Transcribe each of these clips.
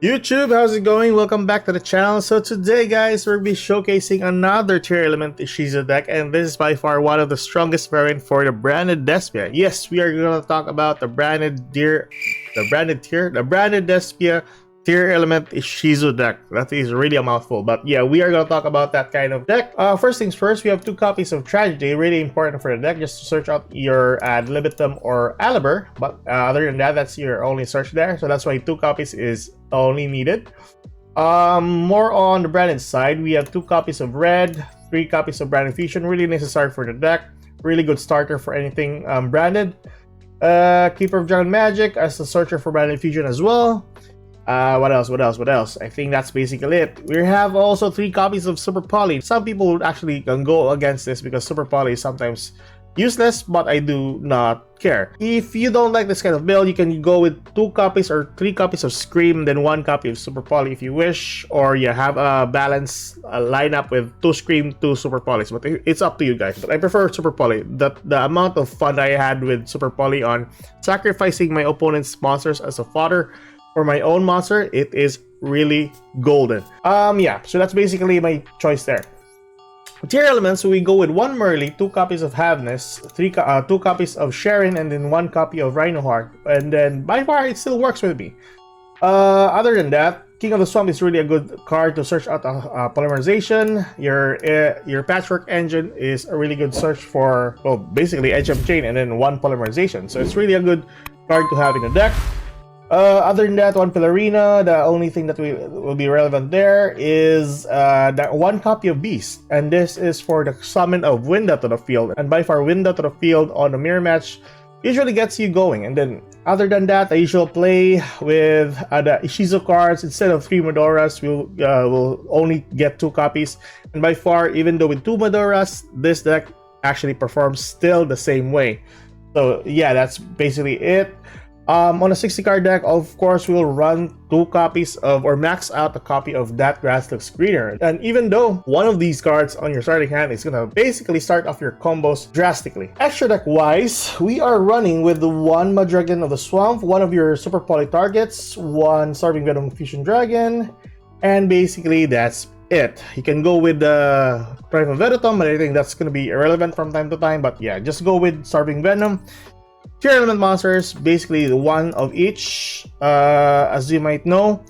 YouTube, how's it going? Welcome back to the channel. So today, guys, we'll be showcasing another tier element YugiOh deck, and this is by far one of the strongest variant for the branded Despia. Yes, we are going to talk about the branded Despia tier element YugiOh deck. That is really a mouthful, but yeah, we are going to talk about that kind of deck. First things first, we have 2 copies of Tragedy, really important for the deck, just to search out your ad libitum or Aliber, but other than that, that's your only search there, so that's why 2 copies is only needed. More on the branded side, we have 2 copies of Red, 3 copies of Branded Fusion, really necessary for the deck, really good starter for anything branded. Keeper of Dragon Magic as a searcher for Branded Fusion as well. What else? I think that's basically it. We have also 3 copies of Super Poly. Some people would actually go against this because Super Poly is sometimes useless, but I do not care. If you don't like this kind of build, you can go with 2 copies or 3 copies of Scream, then 1 copy of Super Poly if you wish, or you have a balanced lineup with 2 Scream, 2 Super Polys, but it's up to you guys. But I prefer Super Poly. The amount of fun I had with Super Poly on sacrificing my opponent's monsters as a fodder for my own monster, it is really golden. Yeah, so that's basically my choice there. Tier elements, so we go with 1 Merly, 2 copies of Havness, 2 copies of Sharon, and then 1 copy of Rhinoheart. And then by far it still works with me. Other than that, King of the Swamp is really a good card to search out polymerization. Your Patchwork Engine is a really good search for, well, basically Edge of Chain and then 1 polymerization. So it's really a good card to have in the deck. Other than that, 1 Pillarina, the only thing that will be relevant there is that 1 copy of Beast, and this is for the summon of Winda to the field, and by far Winda to the field on a mirror match usually gets you going. And then other than that, the usual play with the YugiOh cards. Instead of 3 Madoras, we'll only get 2 copies, and by far, even though with 2 Madoras, this deck actually performs still the same way. So yeah, that's basically it. On a 60 card deck, of course, we'll run 2 copies of, or max out a copy of That Grass Looks Greener. And even though one of these cards on your starting hand is gonna basically start off your combos drastically. Extra deck wise, we are running with the 1 Madragon of the Swamp, 1 of your Super Poly targets, 1 Starving Venom Fusion Dragon, and basically that's it. You can go with the Primal Vedatum, but I think that's gonna be irrelevant from time to time. But yeah, just go with Starving Venom. Tier element monsters, basically the 1 of each, as you might know.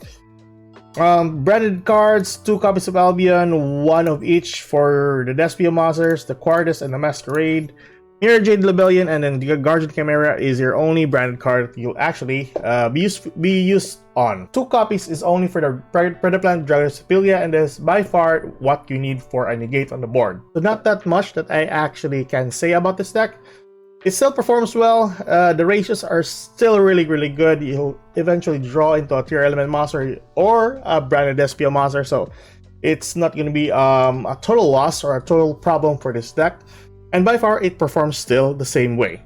Branded cards, 2 copies of Albion, 1 of each for the Despia monsters, the Quartus and the Masquerade. Mirror Jade Lebellion, and then the Guardian Chimera is your only branded card you'll actually be used on. 2 copies is only for the Predaplant Dragon Sepilia, and is by far what you need for a negate on the board. So not that much that I actually can say about this deck. It still performs well. The ratios are still really good. You'll eventually draw into a tier element monster or a branded Despia monster, so it's not going to be a total loss or a total problem for this deck. And by far, it performs still the same way.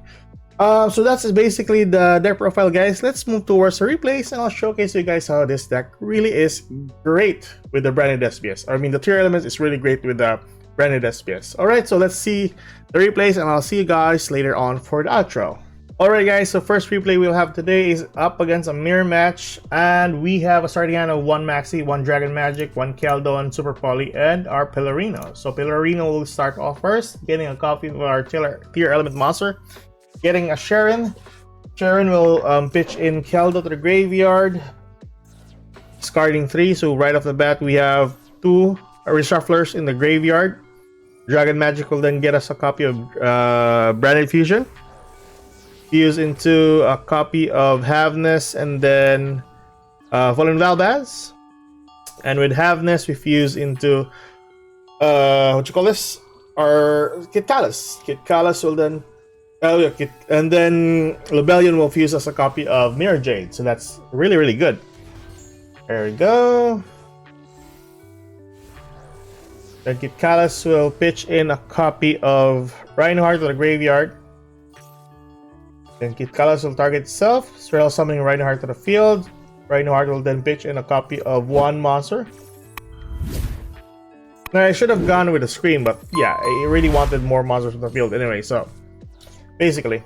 So that's basically the deck profile, guys. Let's move towards the replays, and I'll showcase you guys how this deck really is great with the branded Despias. I mean, the tier elements is really great with the branded SPS. Alright, so let's see the replays, and I'll see you guys later on for the outro. Alright guys, so first replay we'll have today is up against a mirror match, and we have a starting hand of 1 Maxi, 1 Dragon Magic, 1 Keldon, Super Poly, and our Pillarino. So Pillarino will start off first, getting a copy of our tier element monster, getting a Sharon. Sharon will pitch in Keldon to the graveyard, discarding 3, so right off the bat we have 2 reshufflers in the graveyard. Dragon Magic will then get us a copy of Branded Fusion, fuse into a copy of Havness, and then Fallen Valbaz. And with Havness, we fuse into what you call this? Our Kit Callus. Kit Callus will then and then Lebellion will fuse us a copy of Mirror Jade. So that's really good. There we go. Then Kit Callus will pitch in a copy of Rhinoheart to the graveyard. Then Kit Callus will target itself, spell summoning Rhinoheart to the field. Rhinoheart will then pitch in a copy of 1 monster. Now I should have gone with a Scream, but yeah, I really wanted more monsters from the field anyway, so basically.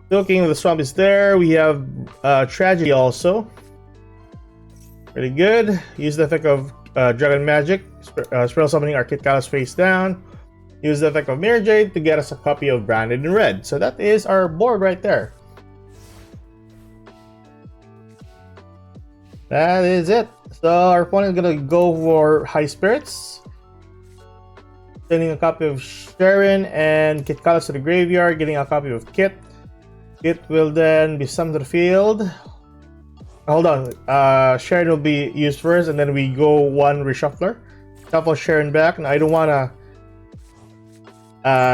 Still King of the Swamp is there. We have Tragedy also. Really good. Use the effect of Dragon Magic, spell summoning our Kit Callus face down. Use the effect of Mirror Jade to get us a copy of Branded in Red. So that is our board right there. That is it. So our opponent is gonna go for High Spirits, sending a copy of Sharon and Kit Callus to the graveyard, getting a copy of Kit. Kit will then be summoned to the field. Hold on, Sharon will be used first, and then we go one reshuffler. Shuffle Sharon back, and I don't wanna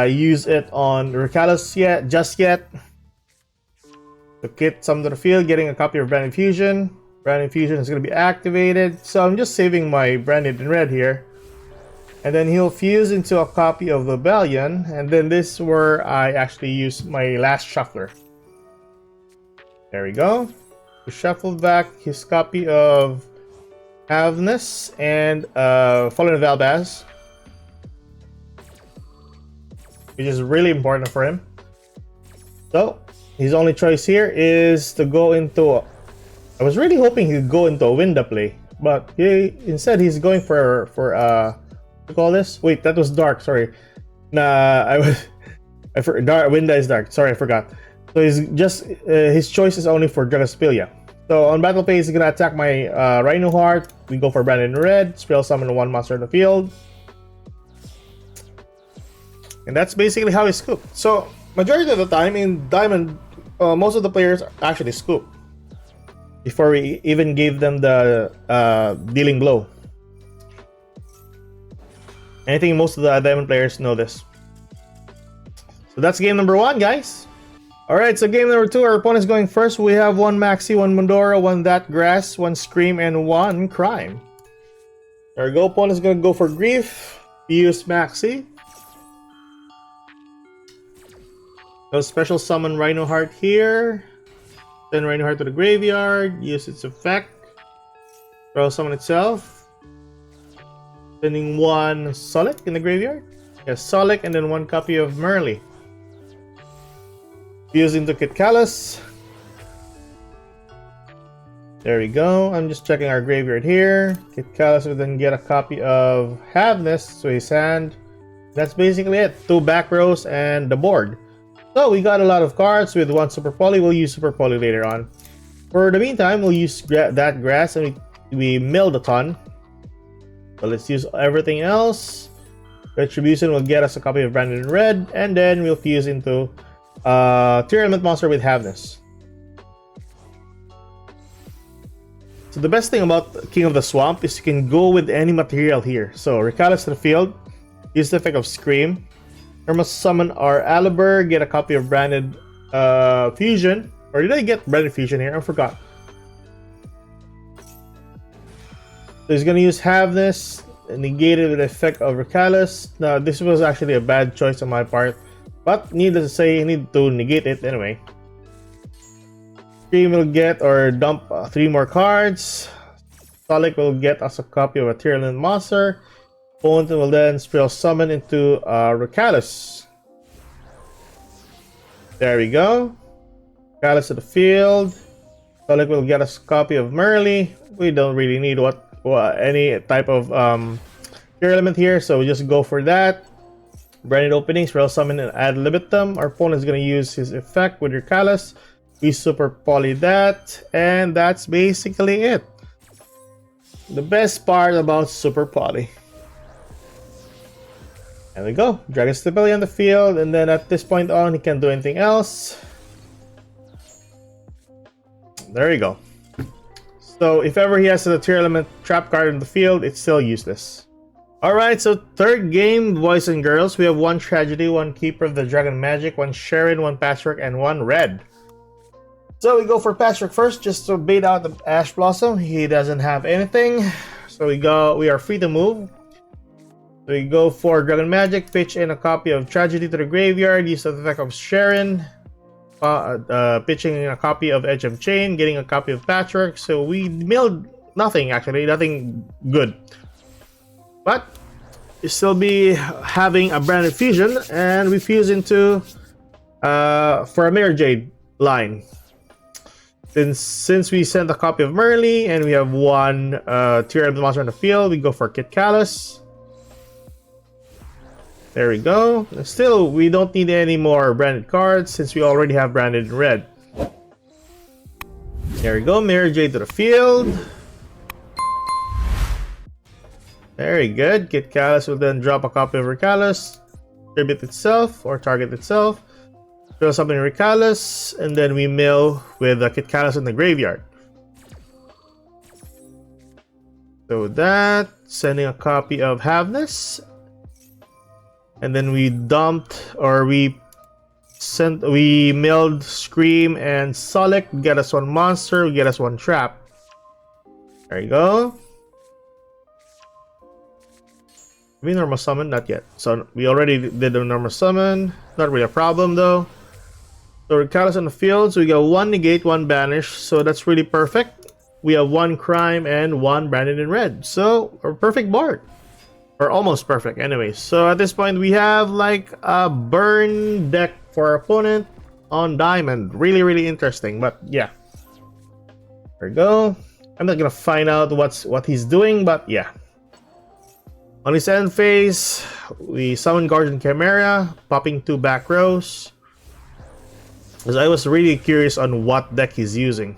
use it on Recallus just yet. So Kit summoned to the field, getting a copy of Branded Fusion. Branded Fusion is going to be activated, so I'm just saving my Branded in Red here. And then he'll fuse into a copy of Rebellion, and then this is where I actually use my last shuffler. There we go. We shuffled back his copy of Havness and Fallen Valbaz, which is really important for him. So his only choice here is to go into... I was really hoping he'd go into a Winda play, but instead he's going for what do you call this? Wait, that was dark. Sorry, nah, Winda is dark. Sorry, I forgot. So he's just his choice is only for Dragospilia. So on battle phase, he's gonna attack my Rhino Heart. We go for Branded in Red. Spell summon one monster in the field, and that's basically how he scooped. So majority of the time in Diamond, most of the players actually scoop before we even gave them the dealing blow. I think most of the Diamond players know this. So that's game number 1, guys. Alright, so game number 2, our opponent is going first. We have one Maxi, one Mondora, one That Grass, one Scream, and one Crime. Our opponent is going to go for Grief. Use Maxi. So special summon Rhino Heart here. Send Rhino Heart to the graveyard, use its effect, draw summon itself, sending one Solic in the graveyard. Yes, Solic, and then one copy of Merly. Fuse into Kit Callus. There we go. I'm just checking our graveyard here. Kit Callus will then get a copy of Havness to his hand. That's basically it. 2 back rows and the board. So we got a lot of cards with one Super Poly. We'll use Super Poly later on. For the meantime, we'll use That Grass, and we milled a ton. So let's use everything else. Retribution will get us a copy of Branded in Red, and then we'll fuse into Tearlaments monster with Havness. So the best thing about King of the Swamp is you can go with any material here. So Recallus to the field, use the effect of Scream. We must summon our Aliber, get a copy of Branded Fusion. Or did I get Branded Fusion here? I forgot. So he's going to use Havness, negate it with the effect of Recallus. Now, this was actually a bad choice on my part. But needless to say, you need to negate it anyway. Scream will get or dump 3 more cards. Solic will get us a copy of a Tearland monster. Opponent will then spell summon into Recallus. There we go. Recallus to the field. Solic will get us a copy of Merly. We don't really need any type of Tear element here, so we just go for that. Branded opening, spell summon and ad libitum. Our opponent is going to use his effect with Recallus. We super poly that, and that's basically it. The best part about super poly. There we go. Dragon Stability on the field, and then at this point on, he can't do anything else. There you go. So if ever he has a Tear Element trap card in the field, it's still useless. Alright, so third game, boys and girls. We have one Tragedy, one Keeper of the Dragon Magic, one Sharon, one Patchwork, and one Red. So we go for Patchwork first, just to bait out the Ash Blossom. He doesn't have anything. So we are free to move. So we go for Dragon Magic, pitch in a copy of Tragedy to the graveyard, use the effect of Sharon, pitching in a copy of Edge of Chain, getting a copy of Patchwork. So we milled nothing, actually, nothing good. But we still be having a Branded Fusion, and we fuse into for a Mirror Jade line. Since we sent a copy of Merly and we have one tier of the monster on the field, we go for Kit Callus. There we go. Still, we don't need any more branded cards since we already have branded in red. There we go. Mirror Jade to the field. Very good. Kit Callus will then drop a copy of Recallus, tribute itself or target itself. Draw something Recallus, and then we mill with a Kit Callus in the graveyard. So with that, sending a copy of Havness. And then we dumped, or we milled Scream and Solic, get us one monster, get us one trap. There you go. We normal summon? Not yet. So we already did the normal summon. Not really a problem though. So Recallus on the field, so we got one negate, one banish, so that's really perfect. We have one crime and one branded in red. So a perfect board. Or almost perfect anyways. So at this point we have like a burn deck for our opponent on diamond. Really interesting, but yeah. There we go. I'm not gonna find out what he's doing, but yeah. On his end phase, we summon Guardian Chimera, popping 2 back rows. Because I was really curious on what deck he's using.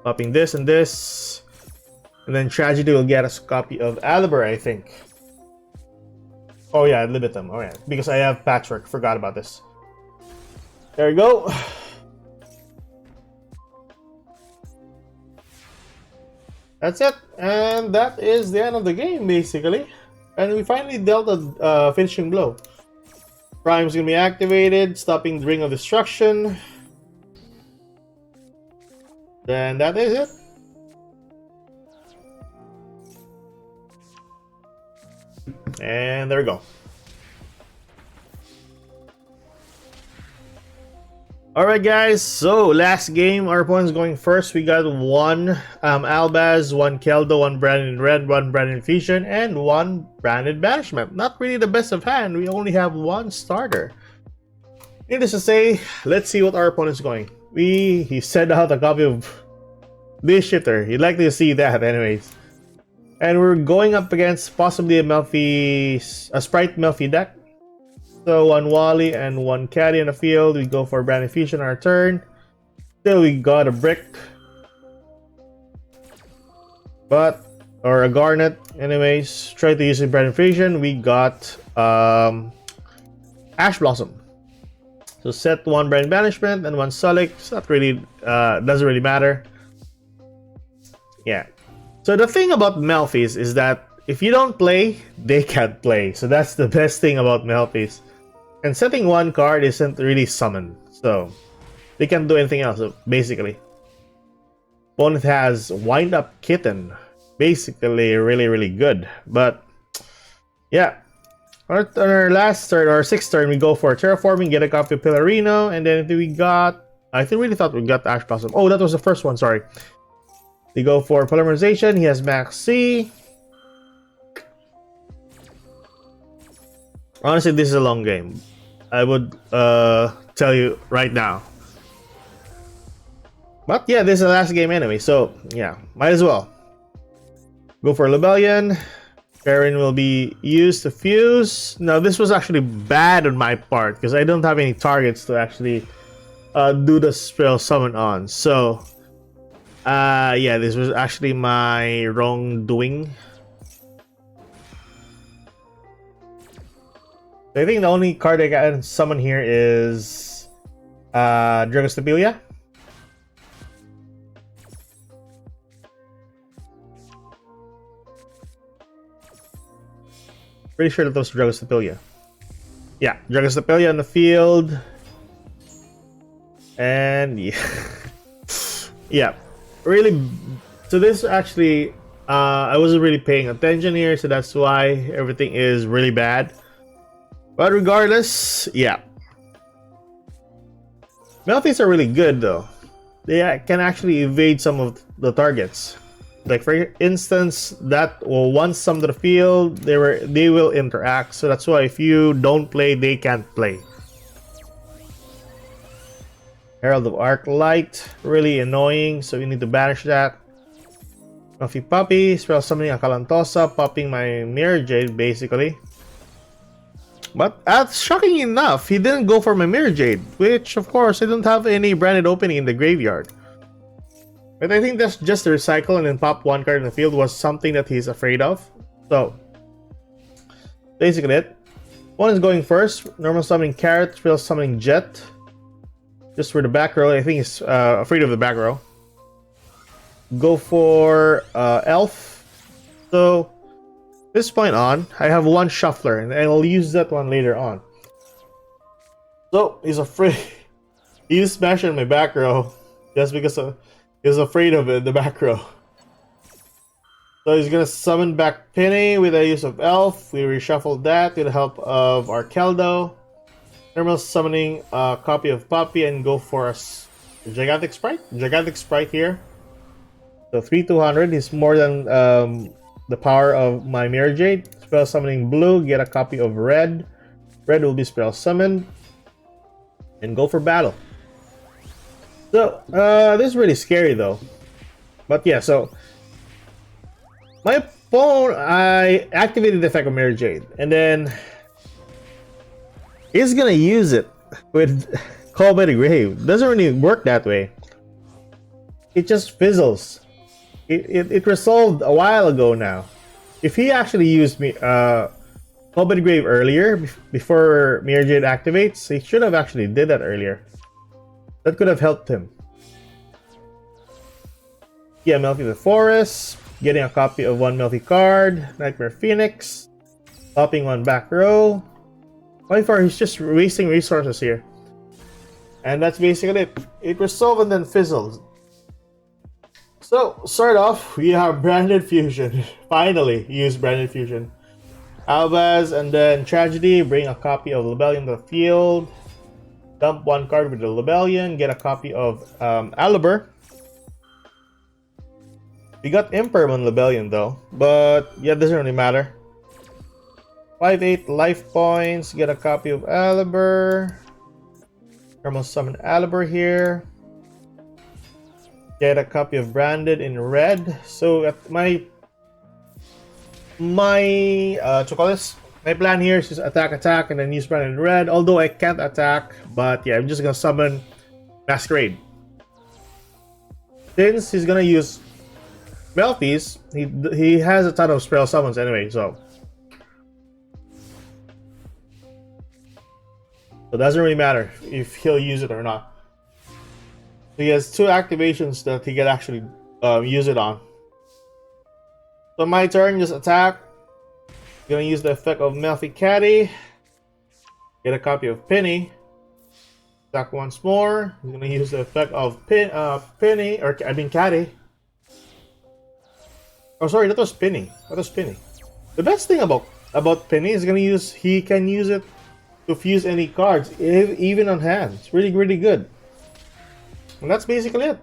Popping this and this. And then Tragedy will get us a copy of Aliber, I think. Oh yeah, Libitum. Oh yeah, because I have Patchwork. Forgot about this. There we go. That's it. And that is the end of the game, basically. And we finally dealt a finishing blow. Prime's gonna be activated, stopping the Ring of Destruction. Then that is it. And there we go. Alright guys, so last game, our opponent's going first. We got one Albaz, one Keldo, one Branded Red, one Branded Fusion, and one Branded Banishment. Not really the best of hand, we only have one starter. Needless to say, let's see what our opponent's going. He sent out a copy of this shifter. You'd like to see that anyways. And we're going up against possibly a Sprite Melfi deck. So one Wally and one Caddy in the field. We go for Branded Fusion on our turn. Still we got a Brick. Or a Garnet. Anyways, try to use a Branded Fusion. We got Ash Blossom. So set one Brand Banishment and one Solic. It's not really, doesn't really matter. Yeah. So the thing about Melfis is that if you don't play, they can't play. So that's the best thing about Melfis. And setting one card isn't really summon. So they can't do anything else, basically. Opponent has Wind Up Kitten. Basically really good. But yeah. On our last turn, or sixth turn, we go for Terraforming, get a copy of Pillarino, and then we got... I really thought we got Ash Blossom. Oh, that was the first one, sorry. We go for Polymerization, he has Max C. Honestly, this is a long game. I would tell you right now. But yeah, this is the last game anyway, so yeah, might as well. Go for Lebellion. Baron will be used to fuse. Now, this was actually bad on my part because I don't have any targets to actually do the spell summon on. So, yeah, this was actually my wrongdoing. I think the only card I can summon here is Dragostapelia. Pretty sure that was Dragostapelia. Yeah, Dragostapelia on the field. And yeah. Yeah. Really, so this actually, I wasn't really paying attention here, so that's why everything is really bad. But regardless, yeah. Melfis are really good though. They can actually evade some of the targets. Like for instance, that will once some to the field, they will interact. So that's why if you don't play, they can't play. Herald of Arclight, really annoying, so you need to banish that. Muffy Puppy, spell summoning Akalantosa, popping my Mirror Jade basically. But shockingly enough, he didn't go for my Mirror Jade, which of course I don't have any branded opening in the graveyard. But I think that's just the recycle and then pop one card in the field was something that he's afraid of. So, basically it. One is going first, normal summoning Carrot, spell summoning Jet. Just for the back row, I think he's afraid of the back row. Go for Elf. So, this point on, I have one Shuffler, and I'll use that one later on. So, he's afraid. He used Smash in my back row, just because he's afraid of it, the back row. So, he's gonna summon back Penny with the use of Elf. We reshuffled that with the help of Arkeldo. Normal summoning a copy of Poppy and go for a Gigantic Sprite. Gigantic Sprite here. So 3/200 is more than the power of my Mirror Jade. Spell summoning blue, get a copy of red. Red will be spell summoned. And go for battle. So, this is really scary though. But yeah, so my phone, I activated the effect of Mirror Jade. And then he's gonna use it with Call by the Grave. Doesn't really work that way. It just fizzles. It resolved a while ago now. If he actually used me Call by the Grave earlier, before Mirror Jade activates, he should have actually did that earlier. That could have helped him. Yeah, Melty the Forest, getting a copy of one Melty card, Nightmare Phoenix, popping one back row. By far, he's just wasting resources here. And that's basically it. It resolved and then fizzled. So, start off, we have Branded Fusion. Finally, use Branded Fusion. Albaz and then Tragedy, bring a copy of Lebellion to the field. Dump one card with the Lebellion, get a copy of Alibur. We got Imperm on Lebellion though, but yeah, it doesn't really matter. 5/8 life points, get a copy of Alibur. Normal summon Alibur here. Get a copy of Branded in red. So at my plan here is just attack, and then use Branded in red. Although I can't attack, but yeah, I'm just gonna summon Masquerade. Since he's gonna use Melties, he has a ton of spell summons anyway, so it doesn't really matter if he'll use it or not. So he has two activations that he can actually use it on. So my turn, just attack. Gonna use the effect of Melty Caddy. Get a copy of Penny. Attack once more. He's gonna use the effect of Penny, or I mean Caddy. Oh, sorry, that was Penny. That was Penny. The best thing about Penny is he can use it to fuse any cards, even on hand. It's really, really good. And that's basically it.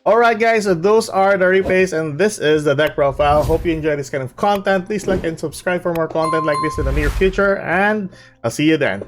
Alright guys, so those are the replays and this is the deck profile. Hope you enjoy this kind of content. Please like and subscribe for more content like this in the near future, and I'll see you then.